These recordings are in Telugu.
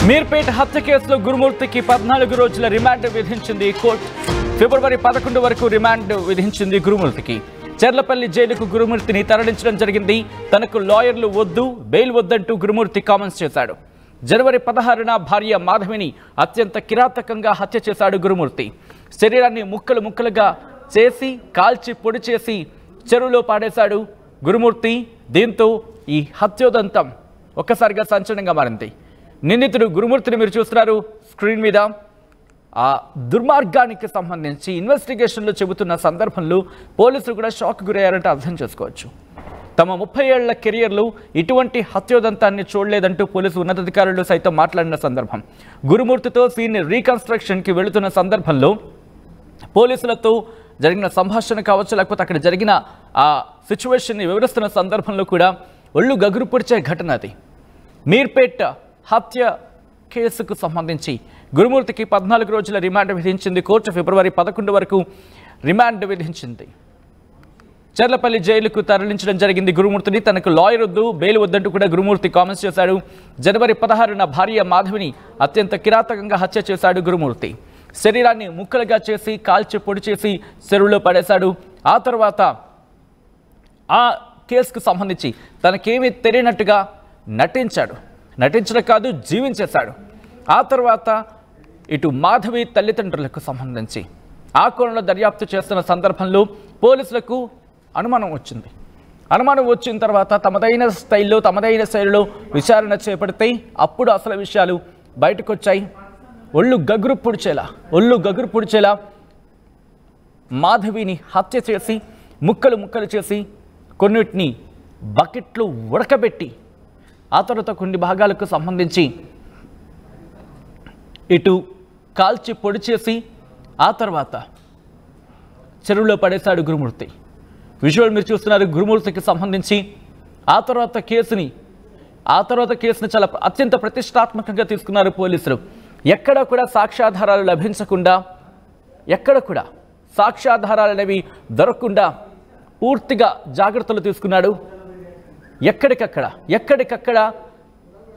మీర్పేట హత్య కేసులో గురుమూర్తికి 14 రోజుల రిమాండ్ విధించింది కోర్టు. ఫిబ్రవరి 11 వరకు రిమాండ్ విధించింది గురుమూర్తికి. చెర్లపల్లి జైలుకు గురుమూర్తిని తరలించడం జరిగింది. తనకు లాయర్లు వద్దు, బెయిల్ వద్దంటూ గురుమూర్తి కామెంట్స్ చేశాడు. జనవరి 16న భార్య మాధవిని అత్యంత కిరాతకంగా హత్య చేశాడు గురుమూర్తి. శరీరాన్ని ముక్కలు ముక్కలుగా చేసి కాల్చి పొడి చేసి చెరువులో పాడేశాడు గురుమూర్తి. దీంతో ఈ హత్యోదంతం ఒక్కసారిగా సంచలనంగా మారింది. నిందితుడు గురుమూర్తిని మీరు చూస్తున్నారు స్క్రీన్ మీద. ఆ దుర్మార్గానికి సంబంధించి ఇన్వెస్టిగేషన్లో చెబుతున్న సందర్భంలో పోలీసులు కూడా షాక్ గురయ్యారంటే అర్థం చేసుకోవచ్చు. తమ 30 ఏళ్ల కెరియర్లో ఇటువంటి హత్యోదంతాన్ని చూడలేదంటూ పోలీసు ఉన్నతాధికారులు సైతం మాట్లాడిన సందర్భం. గురుమూర్తితో సీన్ రీకన్స్ట్రక్షన్కి వెళుతున్న సందర్భంలో పోలీసులతో జరిగిన సంభాషణ కావచ్చు, లేకపోతే అక్కడ జరిగిన ఆ సిచ్యువేషన్ని వివరిస్తున్న సందర్భంలో కూడా ఒళ్ళు గగురు పొడిచే ఘటన అది. మీర్పేట్ హత్య కేసుకు సంబంధించి గురుమూర్తికి 14 రోజుల రిమాండ్ విధించింది కోర్టు. ఫిబ్రవరి 11 వరకు రిమాండ్ విధించింది. చెర్లపల్లి జైలుకు తరలించడం జరిగింది గురుమూర్తిని. తనకు లాయర్ వద్దు, బెయిల్ వద్దంటూ కూడా గురుమూర్తి కామెంట్స్ చేశాడు. జనవరి 16న భార్య మాధవిని అత్యంత కిరాతకంగా హత్య చేశాడు గురుమూర్తి. శరీరాన్ని ముక్కలుగా చేసి కాల్చి పొడి చేసి చెరువులో పడేశాడు. ఆ తర్వాత ఆ కేసుకు సంబంధించి తనకేమీ తెలియనట్టుగా నటించడం కాదు, జీవించేశాడు. ఆ తర్వాత ఇటు మాధవి తల్లిదండ్రులకు సంబంధించి ఆ కోణంలో దర్యాప్తు చేస్తున్న సందర్భంలో పోలీసులకు అనుమానం వచ్చింది. అనుమానం వచ్చిన తర్వాత తమదైన స్టైల్లో తమదైన శైలిలో విచారణ చేపడితే అప్పుడు అసలు విషయాలు బయటకు వచ్చాయి. ఒళ్ళు గగురు పొడిచేలా మాధవిని హత్య చేసి ముక్కలు చేసి కొన్నిటిని బకెట్లు ఉడకబెట్టి ఆ తర్వాత కొన్ని భాగాలకు సంబంధించి ఇటు కాల్చి పొడి చేసి ఆ తర్వాత చెరువులో పడేశాడు గురుమూర్తి. విజువల్ మీరు చూస్తున్నారు గురుమూర్తికి సంబంధించి. ఆ తర్వాత కేసుని చాలా అత్యంత ప్రతిష్టాత్మకంగా తీసుకున్నారు పోలీసులు. ఎక్కడ కూడా సాక్ష్యాధారాలు లభించకుండా, ఎక్కడ కూడా సాక్ష్యాధారాలు అనేవి దొరకకుండా పూర్తిగా జాగ్రత్తలు తీసుకున్నాడు. ఎక్కడికక్కడ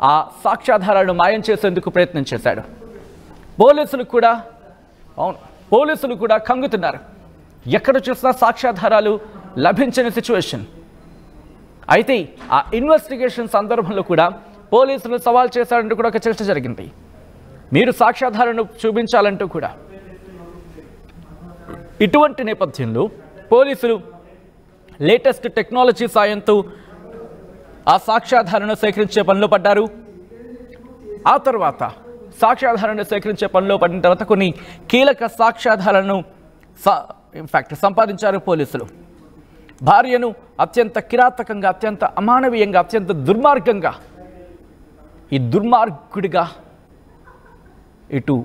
ఆ సాక్ష్యాధారాలను మాయం చేసేందుకు ప్రయత్నం చేశాడు. పోలీసులు కూడా కంగుతున్నారు. ఎక్కడ చూసినా సాక్ష్యాధారాలు లభించని సిచ్యువేషన్. అయితే ఆ ఇన్వెస్టిగేషన్ సందర్భంలో కూడా పోలీసులు సవాల్ చేశారంటూ కూడా ఒక చర్చ జరిగింది. మీరు సాక్ష్యాధారాలను చూపించాలంటూ కూడా. ఇటువంటి నేపథ్యంలో పోలీసులు లేటెస్ట్ టెక్నాలజీ సాయంతో ఆ సాక్ష్యాధారాలను సేకరించే పనిలో పడ్డారు. ఆ తర్వాత సాక్ష్యాధారాలను సేకరించే పనిలో పడిన తర్వాత కొన్ని కీలక సాక్ష్యాధారాలను సంపాదించారు పోలీసులు. భార్యను అత్యంత కిరాతకంగా, అత్యంత అమానవీయంగా, అత్యంత దుర్మార్గంగా ఈ దుర్మార్గుడిగా ఇటు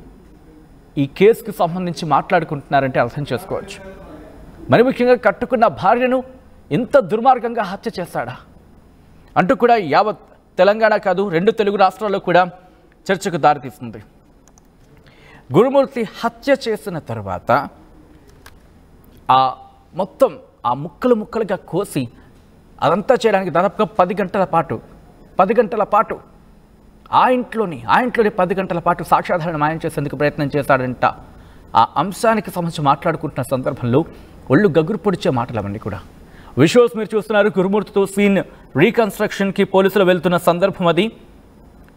ఈ కేసుకు సంబంధించి మాట్లాడుకుంటున్నారంటే అర్థం చేసుకోవచ్చు. మరి ముఖ్యంగా కట్టుకున్న భార్యను ఇంత దుర్మార్గంగా హత్య చేశాడా అంటూ కూడా యావత్ తెలంగాణ కాదు 2 తెలుగు రాష్ట్రాల్లో కూడా చర్చకు దారితీస్తుంది. గురుమూర్తి హత్య చేసిన తర్వాత మొత్తం ఆ ముక్కలుగా కోసి అదంతా చేయడానికి దాదాపుగా 10 గంటల పాటు ఆ ఇంట్లోనే 10 గంటల పాటు సాక్ష్యాధారణ మాయం చేసేందుకు ప్రయత్నం చేశాడంట. ఆ అంశానికి సంబంధించి మాట్లాడుకుంటున్న సందర్భంలో ఒళ్ళు గగురు పొడిచే మాటలు అవన్నీ కూడా. విజువల్స్ మీరు చూస్తున్నారు. గురుమూర్తితో సీన్ రీకన్స్ట్రక్షన్కి పోలీసులు వెళ్తున్న సందర్భం అది.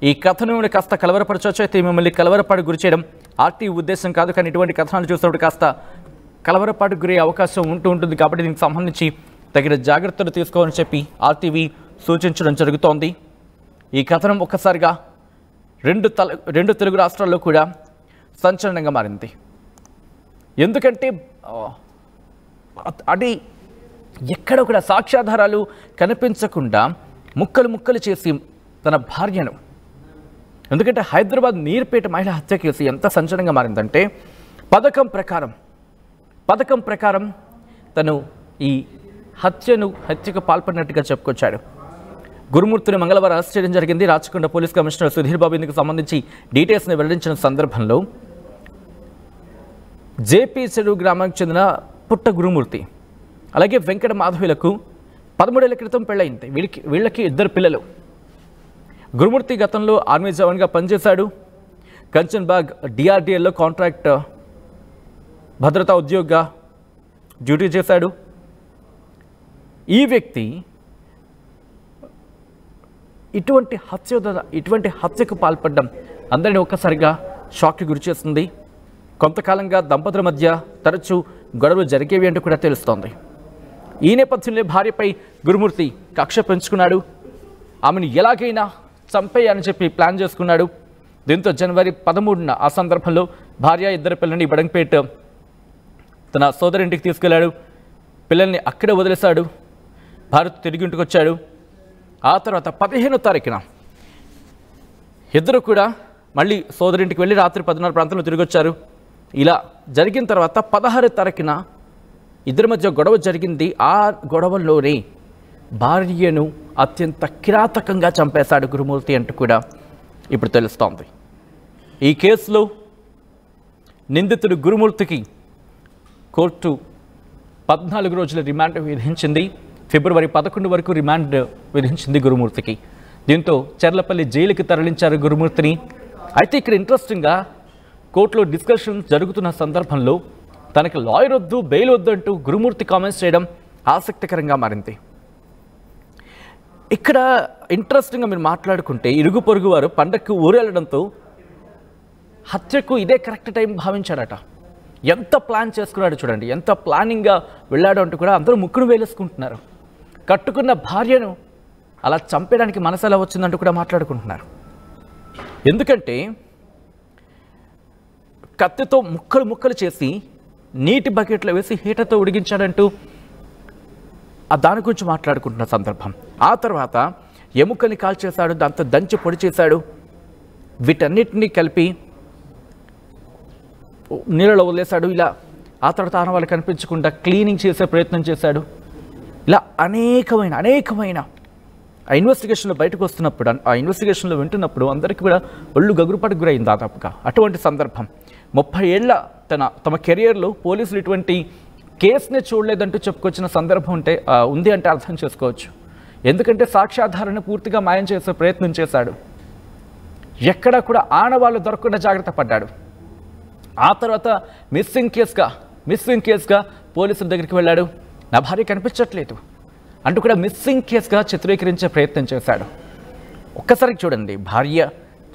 ఈ కథను మిమ్మల్ని కాస్త కలవరపరచవచ్చు. అయితే మిమ్మల్ని కలవరపాటు గురి చేయడం ఆర్టీవీ ఉద్దేశం కాదు. కానీ ఇటువంటి కథనాలు చూసినప్పుడు కాస్త కలవరపాటు గురి అవకాశం ఉంటుంది. కాబట్టి దీనికి సంబంధించి తగిన జాగ్రత్తలు తీసుకోవాలని చెప్పి ఆర్టీవీ సూచించడం జరుగుతోంది. ఈ కథనం ఒక్కసారిగా 2 తెలుగు రాష్ట్రాల్లో కూడా సంచలనంగా మారింది. ఎందుకంటే అది ఎక్కడ కూడా సాక్ష్యాధారాలు కనిపించకుండా ముక్కలు చేసి తన భార్యను, ఎందుకంటే హైదరాబాద్ మీర్పేట మహిళా హత్య కేసు ఎంత సంచలనంగా మారిందంటే పథకం ప్రకారం తను ఈ హత్యకు పాల్పడినట్టుగా చెప్పుకొచ్చాడు. గురుమూర్తిని మంగళవారం అరెస్ట్ చేయడం జరిగింది. రాచకొండ పోలీస్ కమిషనర్ సుధీర్ బాబు ఇందుకు సంబంధించి డీటెయిల్స్ని వెల్లడించిన సందర్భంలో జేపీ చెరువు గ్రామానికి చెందిన పుట్ట గురుమూర్తి అలాగే వెంకట మాధవులకు 13 ఏళ్ల క్రితం పెళ్ళయింది. వీళ్ళకి 2 పిల్లలు. గురుమూర్తి గతంలో ఆర్మీ జవాన్గా పనిచేశాడు. కంచన్బాగ్ డిఆర్డీఎల్లో కాంట్రాక్ట్ భద్రతా ఉద్యోగిగా డ్యూటీ చేశాడు. ఈ వ్యక్తి ఇటువంటి హత్యకు పాల్పడడం అందరినీ ఒక్కసారిగా షాక్కి గురి చేస్తుంది. కొంతకాలంగా దంపతుల మధ్య తరచూ గొడవలు జరిగేవి అంటూ కూడా తెలుస్తోంది. ఈ నేపథ్యంలో భార్యపై గురుమూర్తి కక్ష పెంచుకున్నాడు. ఆమెను ఎలాగైనా చంపేయాలని చెప్పి ప్లాన్ చేసుకున్నాడు. దీంతో జనవరి 13న ఆ సందర్భంలో భార్య ఇద్దరు పిల్లల్ని బడంగపేట తన సోదరింటికి తీసుకెళ్లాడు. పిల్లల్ని అక్కడే వదిలేశాడు. భారత్ తిరిగి ఇంటికి వచ్చాడు. ఆ తర్వాత 15వ తారీఖున ఇద్దరు కూడా మళ్ళీ సోదరింటికి వెళ్ళి రాత్రి 10:30 ప్రాంతంలో తిరిగి వచ్చారు. ఇలా జరిగిన తర్వాత 16వ తారీఖున ఇద్దరి మధ్య గొడవ జరిగింది. ఆ గొడవల్లోనే భార్యను అత్యంత కిరాతకంగా చంపేశాడు గురుమూర్తి అంటూ కూడా ఇప్పుడు తెలుస్తోంది. ఈ కేసులో నిందితుడు గురుమూర్తికి కోర్టు 14 రోజుల రిమాండ్ విధించింది. ఫిబ్రవరి 11 వరకు రిమాండ్ విధించింది గురుమూర్తికి. దీంతో చర్లపల్లి జైలుకి తరలించారు గురుమూర్తిని. అయితే ఇక్కడ ఇంట్రెస్టింగ్గా కోర్టులో డిస్కషన్ జరుగుతున్న సందర్భంలో తనకి లాయర్ వద్దు, బెయిల్ వద్దు అంటూ గురుమూర్తి కామెంట్స్ చేయడం ఆసక్తికరంగా మారింది. ఇక్కడ ఇంట్రెస్టింగ్గా మీరు మాట్లాడుకుంటే ఇరుగు పొరుగు వారు పండగకు ఊరెళ్ళడంతో హత్యకు ఇదే కరెక్ట్ టైం భావించాడట. ఎంత ప్లాన్ చేసుకున్నాడు చూడండి, ఎంత ప్లానింగ్గా వెళ్ళాడు అంటూ కూడా అందరూ ముక్కును వేలేసుకుంటున్నారు. కట్టుకున్న భార్యను అలా చంపేయడానికి మనసు ఎలా వచ్చిందంటూ కూడా మాట్లాడుకుంటున్నారు. ఎందుకంటే కత్తితో ముక్కలు ముక్కలు చేసి నీటి బకెట్లో వేసి హీటర్తో ఉడిగించాడంటూ దాని గురించి మాట్లాడుకుంటున్న సందర్భం. ఆ తర్వాత ఎముకల్ని కాల్చేశాడు, దాంతో దంచి పొడి చేశాడు. వీటన్నిటినీ కలిపి నీళ్ళలో వదిలేశాడు. ఇలా ఆ తర్వాత ఆనవాళ్ళు కనిపించకుండా క్లీనింగ్ చేసే ప్రయత్నం చేశాడు. ఇలా అనేకమైన ఆ ఇన్వెస్టిగేషన్లో బయటకు వస్తున్నప్పుడు, ఆ ఇన్వెస్టిగేషన్లో వింటున్నప్పుడు అందరికీ కూడా ఒళ్ళు గగురుపాటుకు గురైంది దాదాపుగా. అటువంటి సందర్భం 30 ఏళ్ల తమ కెరియర్లో పోలీసులు ఇటువంటి కేసునే చూడలేదంటూ చెప్పుకొచ్చిన సందర్భం ఉంది అంటే అర్థం చేసుకోవచ్చు. ఎందుకంటే సాక్ష్యాధారాన్ని పూర్తిగా మాయం చేసే ప్రయత్నం చేశాడు. ఎక్కడా కూడా ఆనవాళ్ళు దొరకకుండా జాగ్రత్త పడ్డాడు. ఆ తర్వాత మిస్సింగ్ కేసుగా పోలీసుల దగ్గరికి వెళ్ళాడు. నా భార్య కనిపించట్లేదు అంటూ కూడా మిస్సింగ్ కేసుగా చిత్రీకరించే ప్రయత్నం చేశాడు. ఒక్కసారి చూడండి,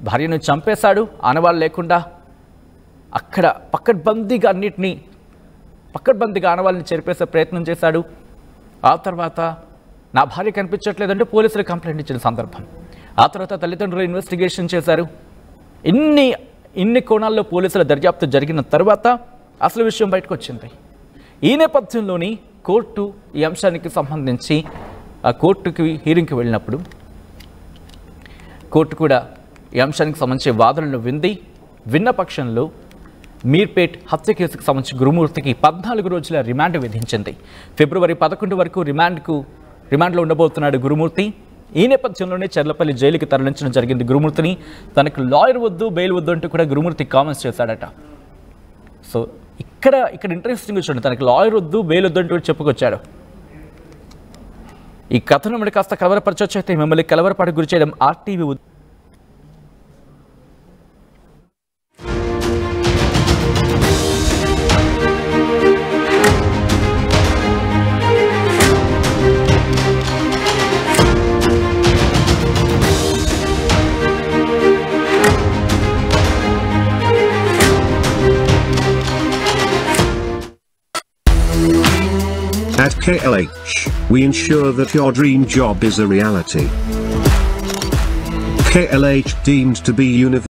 భార్యను చంపేశాడు ఆనవాళ్ళు లేకుండా. అక్కడ పకడ్బందీగా ఆనవాళ్ళని చెరిపేసే ప్రయత్నం చేశాడు. ఆ తర్వాత నా భార్య కనిపించట్లేదంటే పోలీసులు కంప్లైంట్ ఇచ్చిన సందర్భం. ఆ తర్వాత తల్లిదండ్రులు ఇన్వెస్టిగేషన్ చేశారు. ఇన్ని కోణాల్లో పోలీసుల దర్యాప్తు జరిగిన తర్వాత అసలు విషయం బయటకు వచ్చింది. ఈ నేపథ్యంలోని కోర్టు ఈ అంశానికి సంబంధించి ఆ కోర్టుకి హీరింగ్కి వెళ్ళినప్పుడు కోర్టు కూడా ఈ అంశానికి సంబంధించి వాదనలు విన్న పక్షంలో మీర్పేట్ హత్య కేసుకు సంబంధించి గురుమూర్తికి 14 రోజుల రిమాండ్ విధించింది. ఫిబ్రవరి 11 వరకు రిమాండ్లో ఉండబోతున్నాడు గురుమూర్తి. ఈ నేపథ్యంలోనే చర్లపల్లి జైలుకి తరలించడం జరిగింది గురుమూర్తిని. తనకు లాయర్ వద్దు, బెయిల్ వద్దు అంటూ కూడా గురుమూర్తి కామెంట్స్ చేశాడట. సో ఇక్కడ ఇంట్రెస్టింగ్ చూడండి, తనకు లాయర్ వద్దు, బెయిల్ వద్దు అంటూ చెప్పుకొచ్చాడు. ఈ కథను మరి కాస్త కలవరపరచొచ్చు. అయితే మిమ్మల్ని కలవరపాటు గురి చేయడం RTV At KLH, we ensure that your dream job is a reality. KLH deemed to be universal.